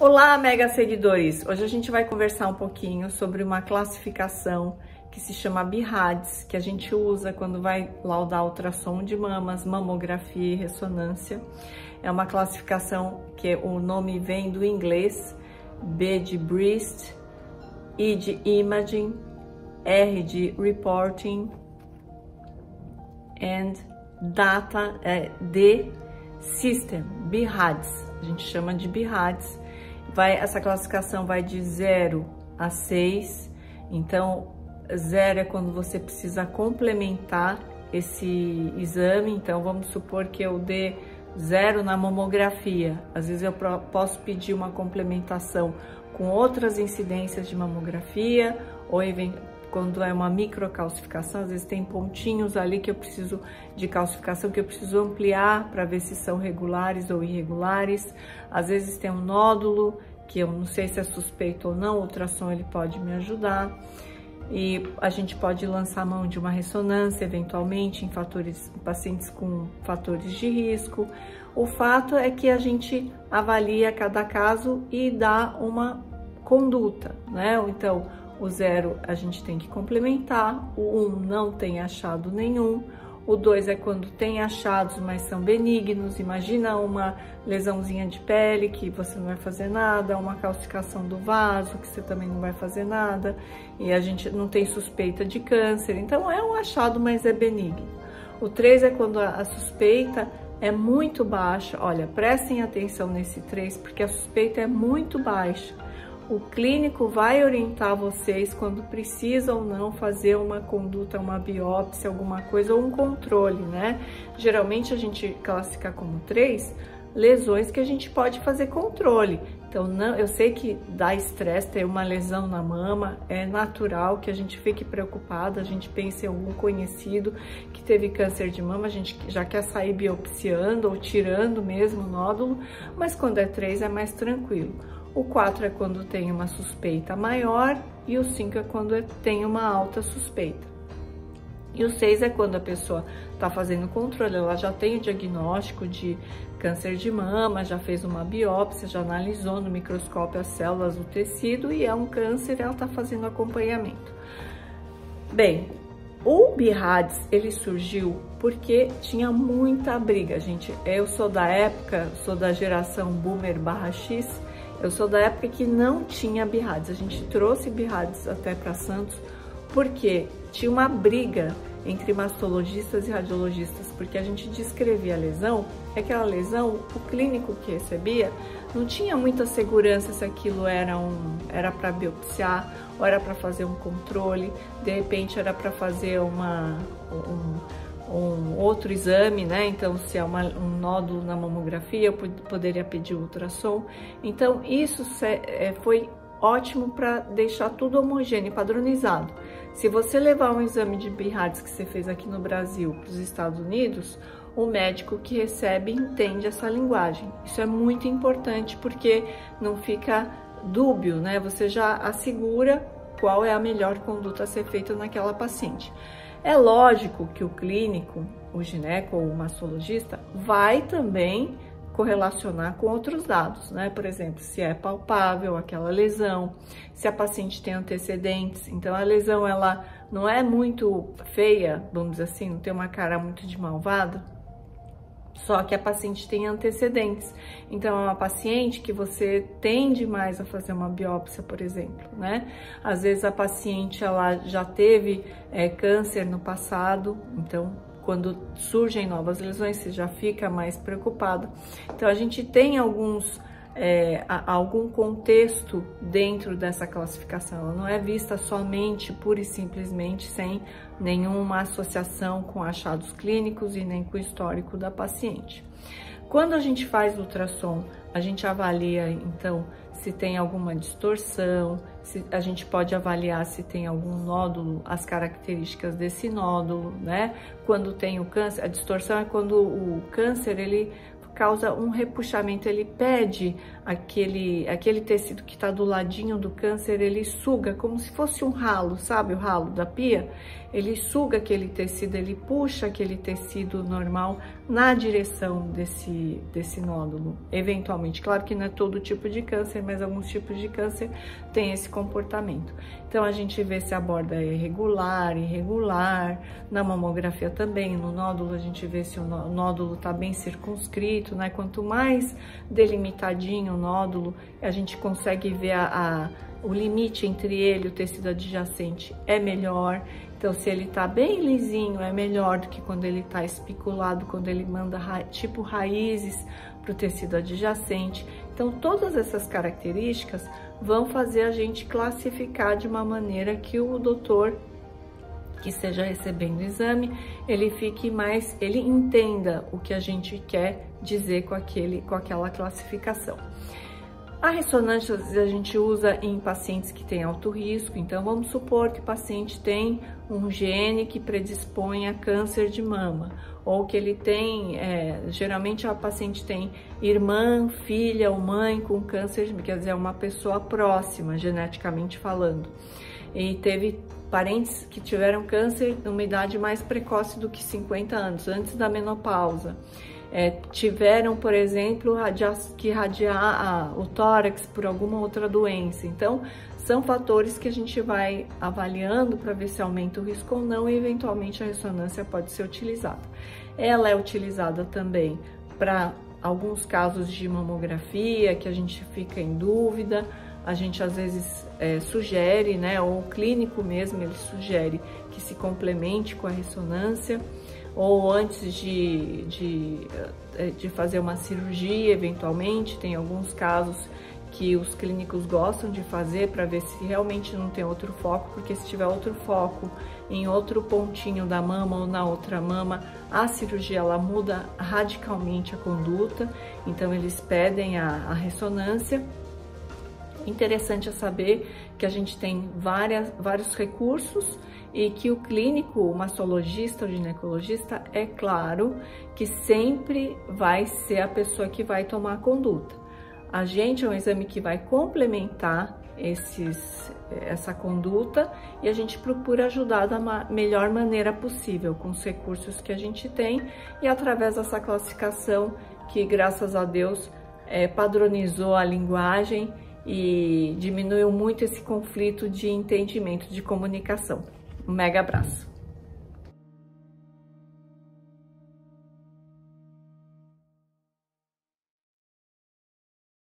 Olá, mega seguidores! Hoje a gente vai conversar um pouquinho sobre uma classificação que se chama BIRADS, que a gente usa quando vai laudar ultrassom de mamas, mamografia e ressonância. É uma classificação que o nome vem do inglês, B de breast, I de imaging, R de reporting, and data D system, BIRADS. A gente chama de BIRADS. Essa classificação vai de 0 a 6, então 0 é quando você precisa complementar esse exame, então vamos supor que eu dê 0 na mamografia, às vezes eu posso pedir uma complementação com outras incidências de mamografia, ou quando é uma microcalcificação, às vezes tem pontinhos ali que eu preciso de calcificação, que eu preciso ampliar para ver se são regulares ou irregulares. Às vezes tem um nódulo, que eu não sei se é suspeito ou não, o ultrassom ele pode me ajudar. E a gente pode lançar a mão de uma ressonância, eventualmente, em pacientes com fatores de risco. O fato é que a gente avalia cada caso e dá uma conduta, né? Então, o 0 a gente tem que complementar, o 1 não tem achado nenhum, o 2 é quando tem achados, mas são benignos. Imagina uma lesãozinha de pele que você não vai fazer nada, uma calcificação do vaso que você também não vai fazer nada, e a gente não tem suspeita de câncer, então é um achado, mas é benigno. O 3 é quando a suspeita é muito baixa. Olha, prestem atenção nesse 3, porque a suspeita é muito baixa. O clínico vai orientar vocês quando precisa ou não fazer uma conduta, uma biópsia, alguma coisa, ou um controle, né? Geralmente a gente classifica como 3 lesões que a gente pode fazer controle. Então, não, eu sei que dá estresse ter uma lesão na mama, é natural que a gente fique preocupada, a gente pense em algum conhecido que teve câncer de mama, a gente já quer sair biopsiando ou tirando mesmo o nódulo, mas quando é 3 é mais tranquilo. O 4 é quando tem uma suspeita maior e o 5 é quando tem uma alta suspeita. E o 6 é quando a pessoa está fazendo controle, ela já tem o diagnóstico de câncer de mama, já fez uma biópsia, já analisou no microscópio as células do tecido e é um câncer e ela está fazendo acompanhamento. Bem, o BIRADS, ele surgiu porque tinha muita briga, gente. Eu sou da época, sou da geração Boomer/X, eu sou da época que não tinha BIRADS. A gente trouxe BIRADS até para Santos porque tinha uma briga entre mastologistas e radiologistas, porque a gente descrevia a lesão, aquela lesão, o clínico que recebia não tinha muita segurança se aquilo era para biopsiar ou era para fazer um controle, de repente era para fazer um outro exame, né? Então, se é um nódulo na mamografia, eu poderia pedir ultrassom. Então, isso foi ótimo para deixar tudo homogêneo, padronizado. Se você levar um exame de BIRADS que você fez aqui no Brasil para os Estados Unidos, o médico que recebe entende essa linguagem. Isso é muito importante porque não fica dúbio, né? Você já assegura qual é a melhor conduta a ser feita naquela paciente. É lógico que o clínico, o gineco ou o mastologista vai também correlacionar com outros dados, né? Por exemplo, se é palpável aquela lesão, se a paciente tem antecedentes, então a lesão ela não é muito feia, vamos dizer assim, não tem uma cara muito de malvada, só que a paciente tem antecedentes. Então, é uma paciente que você tende mais a fazer uma biópsia, por exemplo, né? Às vezes a paciente ela já teve câncer no passado, então quando surgem novas lesões, você já fica mais preocupado. Então, a gente tem algum contexto dentro dessa classificação. Ela não é vista somente, pura e simplesmente, sem nenhuma associação com achados clínicos e nem com o histórico da paciente. Quando a gente faz ultrassom, a gente avalia, então, se tem alguma distorção, a gente pode avaliar se tem algum nódulo, as características desse nódulo, né? Quando tem o câncer, a distorção é quando o câncer, ele causa um repuxamento, ele pede aquele tecido que está do ladinho do câncer, ele suga como se fosse um ralo, sabe o ralo da pia? ele suga aquele tecido, ele puxa aquele tecido normal na direção desse nódulo, eventualmente. Claro que não é todo tipo de câncer, mas alguns tipos de câncer têm esse comportamento. Então a gente vê se a borda é irregular, na mamografia também, no nódulo a gente vê se o nódulo está bem circunscrito, né? Quanto mais delimitadinho o nódulo, a gente consegue ver o limite entre ele e o tecido adjacente é melhor. Então, se ele tá bem lisinho, é melhor do que quando ele tá especulado, quando ele manda tipo raízes para o tecido adjacente. Então, todas essas características vão fazer a gente classificar de uma maneira que o doutor que esteja recebendo o exame, ele entenda o que a gente quer dizer com aquela classificação. A ressonância a gente usa em pacientes que têm alto risco, então vamos supor que o paciente tem um gene que predispõe a câncer de mama, ou que ele tem, geralmente a paciente tem irmã, filha ou mãe com câncer, quer dizer, uma pessoa próxima, geneticamente falando, e teve parentes que tiveram câncer numa idade mais precoce do que 50 anos, antes da menopausa. Tiveram, por exemplo, que radiar o tórax por alguma outra doença. Então, são fatores que a gente vai avaliando para ver se aumenta o risco ou não, e eventualmente a ressonância pode ser utilizada. Ela é utilizada também para alguns casos de mamografia, que a gente fica em dúvida, a gente às vezes sugere, né, ou o clínico mesmo, ele sugere que se complemente com a ressonância, ou antes de fazer uma cirurgia, eventualmente. Tem alguns casos que os clínicos gostam de fazer para ver se realmente não tem outro foco, porque se tiver outro foco em outro pontinho da mama ou na outra mama, a cirurgia ela muda radicalmente a conduta, então eles pedem a ressonância. Interessante é saber que a gente tem vários recursos e que o clínico, o mastologista ou ginecologista, é claro que sempre vai ser a pessoa que vai tomar a conduta. A gente é um exame que vai complementar essa conduta, e a gente procura ajudar da melhor maneira possível com os recursos que a gente tem e através dessa classificação que, graças a Deus, padronizou a linguagem e diminuiu muito esse conflito de entendimento, de comunicação. Um mega abraço!